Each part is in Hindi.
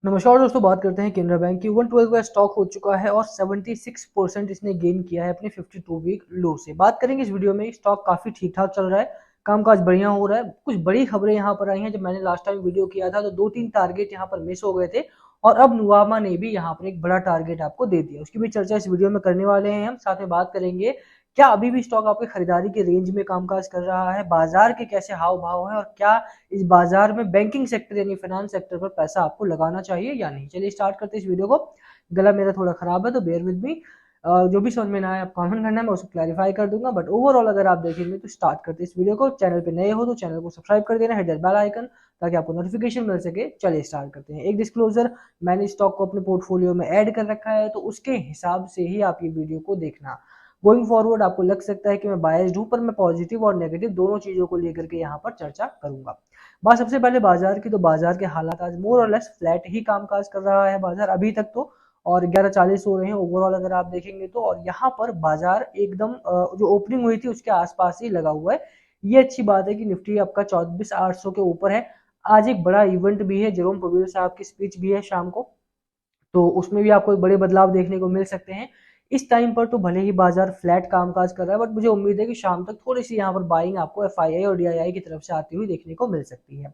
नमस्कार दोस्तों, बात करते हैं केनरा बैंक की। 112 का स्टॉक हो चुका है और 76% इसने गेन किया है अपने 52 वीक लो से। बात करेंगे इस वीडियो में। स्टॉक काफी ठीक ठाक चल रहा है, कामकाज बढ़िया हो रहा है। कुछ बड़ी खबरें यहाँ पर आई हैं। जब मैंने लास्ट टाइम वीडियो किया था तो 2-3 टारगेट यहाँ पर मिस हो गए थे और अब नुवामा ने भी यहाँ पर एक बड़ा टारगेट आपको दे दिया। उसकी भी चर्चा इस वीडियो में करने वाले हैं। हम साथ में बात करेंगे क्या अभी भी स्टॉक आपकी खरीदारी के रेंज में कामकाज कर रहा है, बाजार के कैसे हाव भाव है और क्या इस बाजार में बैंकिंग सेक्टर यानी फाइनेंस सेक्टर पर पैसा आपको लगाना चाहिए या नहीं। चलिए स्टार्ट करते हैं इस वीडियो को। गला मेरा थोड़ा खराब है तो बेयर विद मी। जो भी समझ में ना आए आप कमेंट करना है, मैं उसको क्लैरिफाई कर दूंगा। बट ओवरऑल अगर आप देखेंगे तो स्टार्ट करते हैं इस वीडियो को। चैनल पे नए हो तो चैनल को सब्सक्राइब कर देना, हिट दैट बेल आइकन ताकि आपको नोटिफिकेशन मिल सके। चलिए स्टार्ट करते हैं। एक डिस्क्लोजर, मैंने स्टॉक को अपने पोर्टफोलियो में ऐड कर रखा है तो उसके हिसाब से ही आप ये वीडियो को देखना। गोइंग फॉरवर्ड आपको लग सकता है कि मैं बायस्ड हूं, पर मैं पॉजिटिव और नेगेटिव दोनों चीजों को लेकर के यहाँ पर चर्चा करूंगा। बात सबसे पहले बाजार की, तो बाजार के हालात आज मोर और लेस फ्लैट ही कामकाज कर रहा है बाजार अभी तक तो। और 11:40 हो रहे हैं ओवरऑल अगर आप देखेंगे तो। और यहाँ पर बाजार एकदम जो ओपनिंग हुई थी उसके आसपास ही लगा हुआ है। ये अच्छी बात है कि निफ्टी आपका 24,800 के ऊपर है। आज एक बड़ा इवेंट भी है, जेरोम पोवेल साहब की स्पीच भी है शाम को, तो उसमें भी आपको एक बड़े बदलाव देखने को मिल सकते हैं। इस टाइम पर तो भले ही बाजार फ्लैट कामकाज कर रहा है, बट मुझे उम्मीद है कि शाम तक थोड़ी सी यहाँ पर बाइंग आपको एफआईआई और डीआईआई की तरफ से आती हुई देखने को मिल सकती है,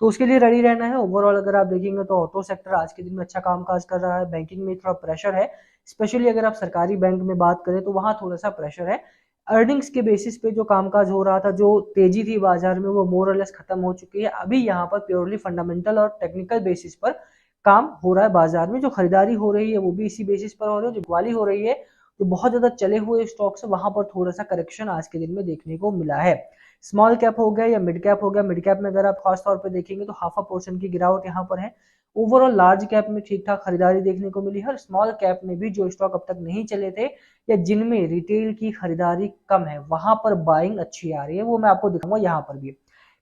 तो उसके लिए रेडी रहना है। ओवरऑल अगर आप देखेंगे तो ऑटो सेक्टर आज के दिन में अच्छा कामकाज कर रहा है। बैंकिंग में थोड़ा प्रेशर है, स्पेशली अगर आप सरकारी बैंक में बात करें तो वहां थोड़ा सा प्रेशर है। अर्निंग्स के बेसिस पे जो कामकाज हो रहा था, जो तेजी थी बाजार में, वो मोर और लेस खत्म हो चुकी है। अभी यहाँ पर प्योरली फंडामेंटल और टेक्निकल बेसिस पर काम हो रहा है बाजार में। जो खरीदारी हो रही है वो भी इसी बेसिस पर हो रही है। जो ग्वाली हो रही है, जो बहुत ज्यादा चले हुए स्टॉक्स है, वहां पर थोड़ा सा करेक्शन आज के दिन में देखने को मिला है। स्मॉल कैप हो गया या मिड कैप हो गया, मिड कैप में अगर आप खास तौर पर देखेंगे तो 0.5% की गिरावट यहाँ पर है। ओवरऑल लार्ज कैप में ठीक ठाक खरीदारी देखने को मिली है। स्मॉल कैप में भी जो स्टॉक अब तक नहीं चले थे या जिनमें रिटेल की खरीदारी कम है, वहां पर बाइंग अच्छी आ रही है, वो मैं आपको दिखाऊंगा। यहाँ पर भी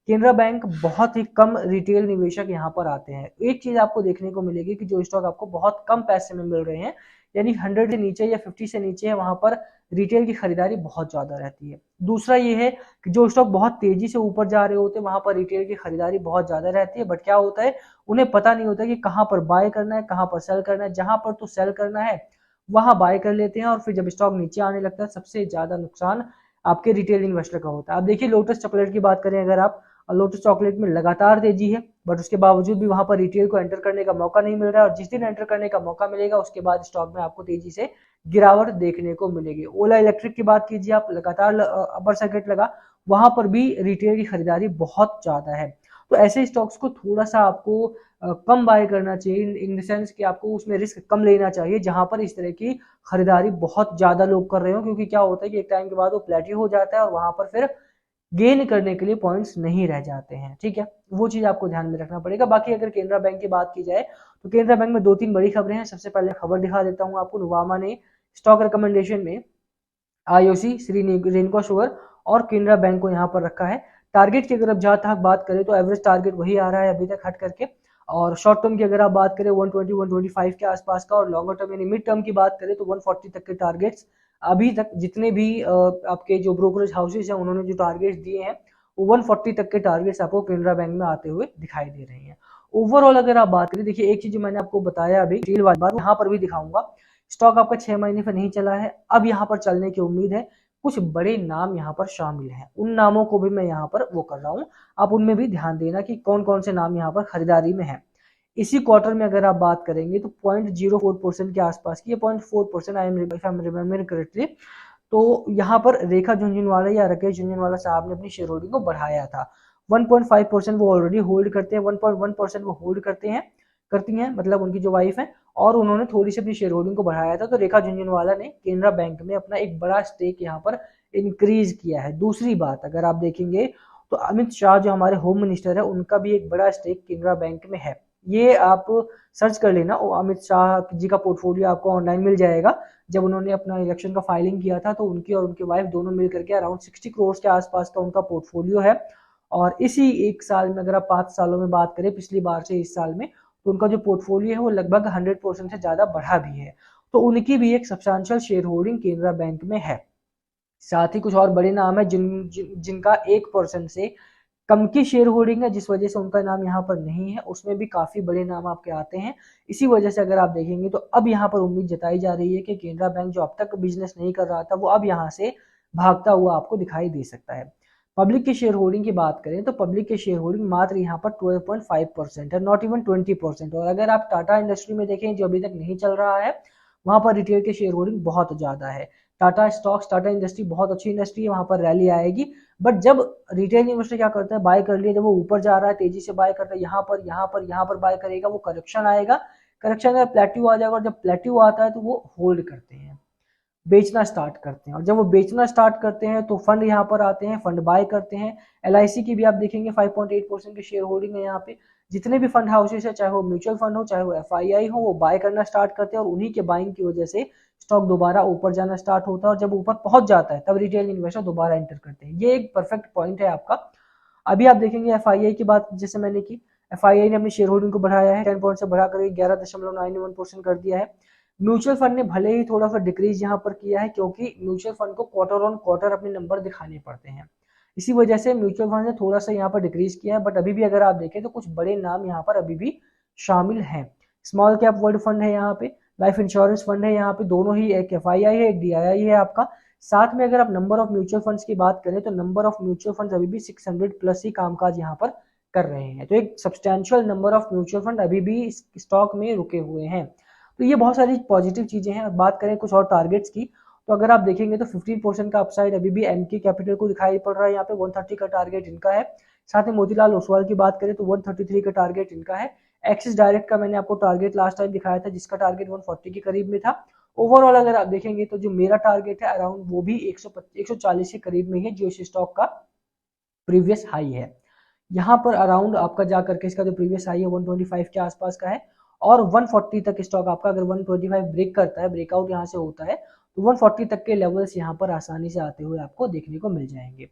केनरा बैंक, बहुत ही कम रिटेल निवेशक यहाँ पर आते हैं। एक चीज आपको देखने को मिलेगी कि जो स्टॉक आपको बहुत कम पैसे में मिल रहे हैं, यानी 100 से नीचे या 50 से नीचे है, वहां पर रिटेल की खरीदारी बहुत ज्यादा रहती है। दूसरा ये है कि जो स्टॉक बहुत तेजी से ऊपर जा रहे होते हैं वहां पर रिटेल की खरीदारी बहुत ज्यादा रहती है। बट क्या होता है, उन्हें पता नहीं होता कि कहाँ पर बाय करना है, कहाँ पर सेल करना है। जहां पर तो सेल करना है वहां बाय कर लेते हैं और फिर जब स्टॉक नीचे आने लगता है सबसे ज्यादा नुकसान आपके रिटेल इन्वेस्टर का होता है। आप देखिए लोटस चॉकलेट की बात करें अगर आप, लोटस चॉकलेट में लगातार तेजी है, बट उसके बावजूद भी वहां पर रिटेल को एंटर करने का मौका नहीं मिल रहा है। और जिस दिन एंटर करने का मौका मिलेगा उसके बाद स्टॉक में आपको तेजी से गिरावट देखने को मिलेगी। ओला इलेक्ट्रिक की बात कीजिए आप, लगातार अपर सर्किट लगा, वहां पर भी रिटेल की खरीदारी बहुत ज्यादा है। तो ऐसे स्टॉक्स को थोड़ा सा आपको कम बाय करना चाहिए, इन द सेंस कि आपको उसमें रिस्क कम लेना चाहिए जहां पर इस तरह की खरीदारी बहुत ज्यादा लोग कर रहे हो। क्योंकि क्या होता है कि एक टाइम के बाद वो प्लेटियो हो जाता है और वहां पर फिर गेन करने के लिए पॉइंट्स नहीं रह जाते हैं। ठीक है, वो चीज आपको ध्यान में रखना पड़ेगा। बाकी अगर केनरा बैंक की बात की जाए तो केनरा बैंक में 2-3 बड़ी खबरें हैं। सबसे पहले खबर दिखा देता हूं आपको, नुवामा ने स्टॉक रिकमेंडेशन में आईओसी, श्री रेणुका शुगर और केनरा बैंक को यहाँ पर रखा है। टारगेट की अगर आप जहां तक बात करें तो एवरेज टारगेट वही आ रहा है अभी तक हट करके। और शॉर्ट टर्म की अगर आप बात करें 120-125 के आसपास का, और लॉन्गर टर्म यानी मिड टर्म की बात करें तो 140 तक के टारगेट्स अभी तक जितने भी आपके जो ब्रोकरेज हाउसेज हैं उन्होंने जो टारगेट्स दिए हैं वो 140 तक के टारगेट्स आपको केनरा बैंक में आते हुए दिखाई दे रहे हैं। ओवरऑल अगर आप बात करें, देखिए एक चीज जो मैंने आपको बताया अभी डील वाली बात, यहाँ पर भी दिखाऊंगा। स्टॉक आपका 6 महीने पर नहीं चला है, अब यहाँ पर चलने की उम्मीद है। कुछ बड़े नाम यहाँ पर शामिल हैं, उन नामों को भी मैं यहाँ पर वो कर रहा हूँ। आप उनमें भी ध्यान देना कि कौन कौन से नाम यहाँ पर खरीदारी में है। इसी क्वार्टर में अगर आप बात करेंगे तो 0.04% के आसपास की, 0.4% आई एम रिमेम्बरिंग करेक्टली, तो यहाँ पर रेखा झुंझुनवाला या राकेश झुंझुनवाला साहब ने अपनी शेयर होल्डिंग को बढ़ाया था। 1.5% वो ऑलरेडी होल्ड करते हैं, 1.1% वो होल्ड करती हैं, मतलब उनकी जो वाइफ है। और उन्होंने थोड़ी सी अपनी शेयर होल्डिंग को बढ़ाया था, तो रेखा झुंझुनवाला ने केनरा बैंक में अपना एक बड़ा स्टेक यहाँ पर इंक्रीज किया है। दूसरी बात अगर आप देखेंगे तो अमित शाह जो हमारे होम मिनिस्टर है, उनका भी एक बड़ा स्टेक केनरा बैंक में है। ये आप सर्च कर लेना, अमित शाह जी का पोर्टफोलियो आपको ऑनलाइन मिल जाएगा। जब उन्होंने अपना इलेक्शन का फाइलिंग किया था तो उनकी और उनकी वाइफ दोनों मिल करके अराउंड 60 करोड़ के आसपास का उनका पोर्टफोलियो है। और इसी एक साल में अगर आप 5 सालों में बात करें, पिछली बार से इस साल में, तो उनका जो पोर्टफोलियो है वो लगभग 100% से ज्यादा बढ़ा भी है। तो उनकी भी एक substantial share holding Canara bank में है। साथ ही कुछ और बड़े नाम है जिनका 1% से कम की शेयर होल्डिंग है जिस वजह से उनका नाम यहाँ पर नहीं है, उसमें भी काफी बड़े नाम आपके आते हैं। इसी वजह से अगर आप देखेंगे तो अब यहाँ पर उम्मीद जताई जा रही है कि केनरा बैंक जो अब तक बिजनेस नहीं कर रहा था वो अब यहाँ से भागता हुआ आपको दिखाई दे सकता है। पब्लिक की शेयर होल्डिंग की बात करें तो पब्लिक की शेयर होल्डिंग मात्र यहाँ पर 12.5% है, नॉट इवन 20%। और अगर आप टाटा इंडस्ट्री में देखें जो अभी तक नहीं चल रहा है, वहां पर रिटेल की शेयर होल्डिंग बहुत ज्यादा है। टाटा स्टॉक्स, टाटा इंडस्ट्री बहुत अच्छी इंडस्ट्री है, वहां पर रैली आएगी। बट जब रिटेल इन्वेस्टर क्या करता है, बाय कर लिया, जब वो ऊपर जा रहा है तेजी से बाय करता है, यहाँ पर बाय करेगा, वो करेक्शन आएगा, करेक्शन का प्लेट्यू आ जाएगा, और जब प्लेट्यू आता है तो वो होल्ड करते हैं, बेचना स्टार्ट करते हैं। और जब वो बेचना स्टार्ट करते हैं तो फंड यहाँ पर आते हैं, फंड बाय करते हैं। LIC की भी आप देखेंगे 5.8% की शेयर होल्डिंग है यहाँ पे। जितने भी फंड हाउसेस है, चाहे वो म्यूचुअल फंड हो चाहे वो FII हो, वो बाय करना स्टार्ट करते हैं, और उन्हीं के बाइंग की वजह से स्टॉक दोबारा ऊपर जाना स्टार्ट होता है। और जब ऊपर पहुंच जाता है तब रिटेल इन्वेस्टर दोबारा एंटर करते हैं। ये एक परफेक्ट पॉइंट है आपका। अभी आप देखेंगे FII की बात जैसे मैंने की, FII ने अपनी शेयर होल्डिंग को बढ़ाया है, 10 पॉइंट से बढ़ाकर 11.91% कर दिया है। म्यूचुअल फंड ने भले ही थोड़ा सा डिक्रीज यहाँ पर किया है, क्योंकि म्यूचुअल फंड को क्वार्टर ऑन क्वार्टर अपने नंबर दिखाने पड़ते हैं, इसी वजह से म्यूचुअल फंड ने थोड़ा सा यहाँ पर डिक्रीज किया है। बट अभी भी अगर आप देखें तो कुछ बड़े नाम यहाँ पर अभी भी शामिल हैं। स्मॉल कैप वर्ल्ड फंड है यहाँ पे, लाइफ इंश्योरेंस फंड है यहाँ पे, दोनों ही, एक FII है एक DII है आपका। साथ में अगर आप नंबर ऑफ म्यूचुअल फंड्स की बात करें तो नंबर ऑफ म्यूचुअल फंड्स अभी भी 600 प्लस ही कामकाज यहाँ पर कर रहे हैं। तो एक substantial number of mutual fund अभी भी स्टॉक में रुके हुए हैं। तो ये बहुत सारी पॉजिटिव चीजें हैं। बात करें कुछ और टारगेट्स की, तो अगर आप देखेंगे तो 15% का अपसाइड अभी भी MK कैपिटल को दिखाई पड़ रहा है। यहाँ पे 130 का टारगेट इनका है। साथ में मोतीलाल ओसवाल की बात करें तो 133 का टारगेट इनका है। एक्सिस डायरेक्ट का मैंने आपको टारगेट लास्ट टाइम दिखाया था, जिसका टारगेट 140 के करीब में था। ओवरऑल अगर आप देखेंगे तो जो मेरा टारगेट है अराउंड वो भी 140 के करीब में है, जो इस स्टॉक का प्रीवियस हाई है। यहाँ पर अराउंड आपका जाकर के इसका जो प्रीवियस हाई है 125 के आसपास का है, और 140 तक स्टॉक आपका अगर 125 ब्रेक करता है, ब्रेकआउट यहाँ से होता है, तो 140 तक के लेवल्स यहाँ पर आसानी से आते हुए आपको देखने को मिल जाएंगे।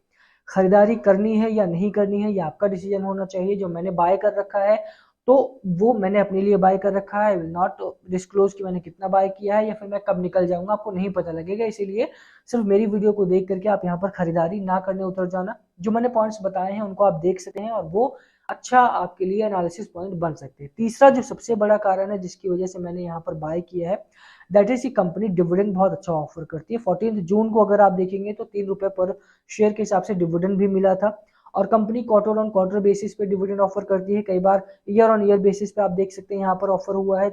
खरीदारी करनी है या नहीं करनी है, ये आपका डिसीजन होना चाहिए। जो मैंने बाय कर रखा है तो वो मैंने अपने लिए बाय कर रखा है, विल नॉट डिस्क्लोज कि मैंने कितना बाय किया है या फिर मैं कब निकल जाऊंगा, आपको नहीं पता लगेगा। इसीलिए सिर्फ मेरी वीडियो को देख करके आप यहाँ पर खरीदारी ना करने उतर जाना। जो मैंने पॉइंट्स बताए हैं उनको आप देख सकते हैं, और वो अच्छा आपके लिए एनालिसिस पॉइंट बन सकते हैं। तीसरा जो सबसे बड़ा कारण है जिसकी वजह से मैंने यहाँ पर बाय किया है, दैट इज, कंपनी डिविडेंड बहुत अच्छा ऑफर करती है। 14 जून को अगर आप देखेंगे तो 3 रुपए पर शेयर के हिसाब से डिविडेंड भी मिला था। और company quarter on quarter basis पे डिविडेंड ऑफर करती है, कई बार ईयर ऑन ईयर बेसिस पे आप देख सकते हैं यहाँ पर ऑफर हुआ है।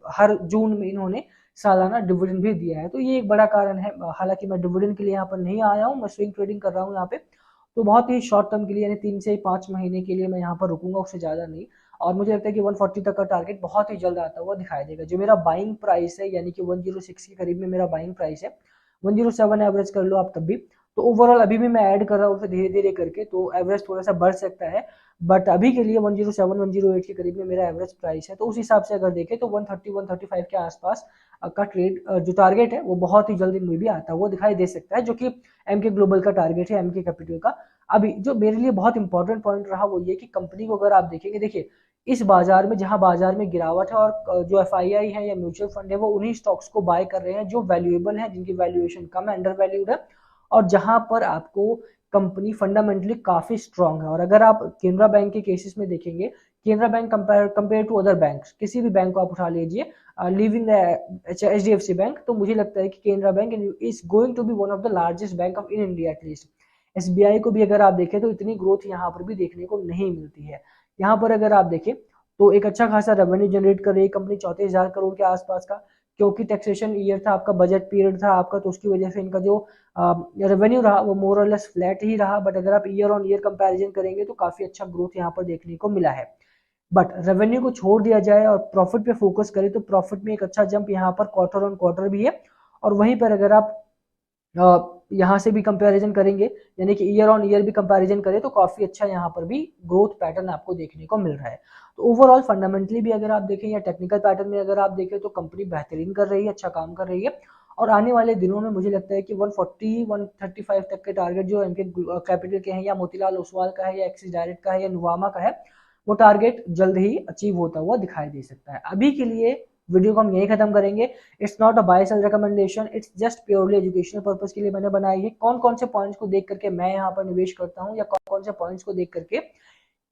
हर जून में इन्होंने सालाना डिविडेंड भी दिया है, तो ये एक बड़ा कारण है। हालांकि मैं डिविडेंड के लिए यहाँ पर नहीं आया हूँ, मैं स्विंग ट्रेडिंग कर रहा हूँ यहाँ पे, तो बहुत ही शॉर्ट टर्म के लिए, यानी 3 से 5 महीने के लिए मैं यहाँ पर रुकूंगा, उससे ज्यादा नहीं। और मुझे लगता है कि 140 तक का टारगेट बहुत ही जल्द आता हुआ दिखाई देगा। जो मेरा बाइंग प्राइस है, यानी कि 106 के करीब में मेरा बाइंग प्राइस है, 107 एवरेज कर लो आप तब भी, तो ओवरऑल अभी भी मैं ऐड कर रहा हूँ उसे धीरे धीरे करके, तो एवरेज थोड़ा सा बढ़ सकता है। बट अभी के लिए 107 108 के करीब में मेरा एवरेज प्राइस है, तो उस हिसाब से अगर देखें तो 130 135 के आसपास का ट्रेड जो टारगेट है वो बहुत ही जल्दी में भी आता हुआ दिखाई दे सकता है, जो कि MK ग्लोबल का टारगेट है, MK कैपिटल का। अभी जो मेरे लिए बहुत इंपॉर्टेंट पॉइंट रहा वो ये कि कंपनी को अगर आप देखेंगे, देखिए इस बाजार में, जहां बाजार में गिरावट है और जो FII है या म्यूचुअल फंड है वो उन्हीं स्टॉक्स को बाय कर रहे हैं जो वैल्यूएबल है, जिनकी वैल्यूएशन कम है, अंडर वैल्यूड है, और जहां पर आपको कंपनी फंडामेंटली काफी स्ट्रांग है। और अगर आप केनरा बैंक के केसेस में देखेंगे, Canara bank compare to other bank, किसी भी बैंक को आप उठा लीजिए, लिविंग HDFC बैंक, तो मुझे लगता है कि Canara bank is going to be one of the largest bank of in India at least. SBI को भी अगर आप देखें तो इतनी ग्रोथ यहाँ पर भी देखने को नहीं मिलती है। यहाँ पर अगर आप देखें तो एक अच्छा खासा रेवेन्यू जनरेट कर रही है कंपनी, 34,000 करोड़ के आसपास का, क्योंकि टैक्सेशन ईयर था आपका, बजट पीरियड था आपका, तो उसकी वजह से इनका जो रेवेन्यू रहा वो मोर और लेस फ्लैट ही रहा। बट अगर आप ईयर ऑन ईयर कंपैरिजन करेंगे तो काफी अच्छा ग्रोथ यहाँ पर देखने को मिला है। बट रेवेन्यू को छोड़ दिया जाए और प्रॉफिट पे फोकस करें तो प्रॉफिट में एक अच्छा जंप यहाँ पर क्वार्टर ऑन क्वार्टर भी है। और वहीं पर अगर आप यहाँ से भी कंपैरिजन करेंगे, यानी कि ईयर ऑन ईयर भी कंपैरिजन करें, तो काफी अच्छा यहाँ पर भी ग्रोथ पैटर्न आपको देखने को मिल रहा है। तो ओवरऑल फंडामेंटली भी अगर आप देखें या टेक्निकल पैटर्न में अगर आप देखें तो कंपनी बेहतरीन कर रही है, अच्छा काम कर रही है। और आने वाले दिनों में मुझे लगता है कि 140 135 तक के टारगेट जो MK कैपिटल के हैं या मोतीलाल ओसवाल का है या एक्सिस डायरेक्ट का है या नुवामा का है, वो टारगेट जल्द ही अचीव होता हुआ दिखाई दे सकता है। अभी के लिए वीडियो को हम यही खत्म करेंगे। It's not a buy sell recommendation, it's just purely educational purpose के लिए मैंने बनाई है। कौन कौन से पॉइंट्स को देख करके मैं यहाँ पर निवेश करता हूँ, या कौन कौन से पॉइंट्स को देख करके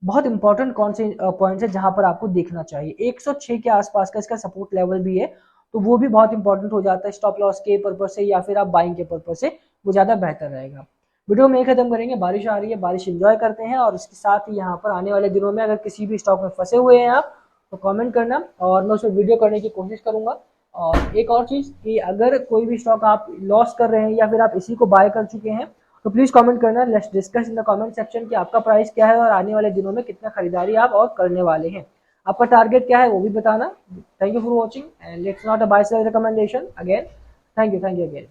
बहुत इंपॉर्टेंट कौन से पॉइंट्स है जहां पर आपको देखना चाहिए। 106 के आसपास का इसका सपोर्ट लेवल भी है, तो वो भी बहुत इंपॉर्टेंट हो जाता है स्टॉप लॉस के पर्पज से या फिर आप बाइंग के पर्पज से, वो ज्यादा बेहतर रहेगा। वीडियो में खत्म करेंगे। बारिश आ रही है, बारिश एंजॉय करते हैं, और इसके साथ ही यहाँ पर आने वाले दिनों में अगर किसी भी स्टॉक में फंसे हुए हैं आप तो कमेंट करना, और मैं उस पर वीडियो करने की कोशिश करूंगा। और एक और चीज कि अगर कोई भी स्टॉक आप लॉस कर रहे हैं या फिर आप इसी को बाय कर चुके हैं तो प्लीज कमेंट करना। Let's discuss in the comment section कि आपका प्राइस क्या है और आने वाले दिनों में कितना खरीदारी आप और करने वाले हैं। आपका टारगेट क्या है वो भी बताना। Thank you for watching and it's not a buy sell recommendation again. Thank you again.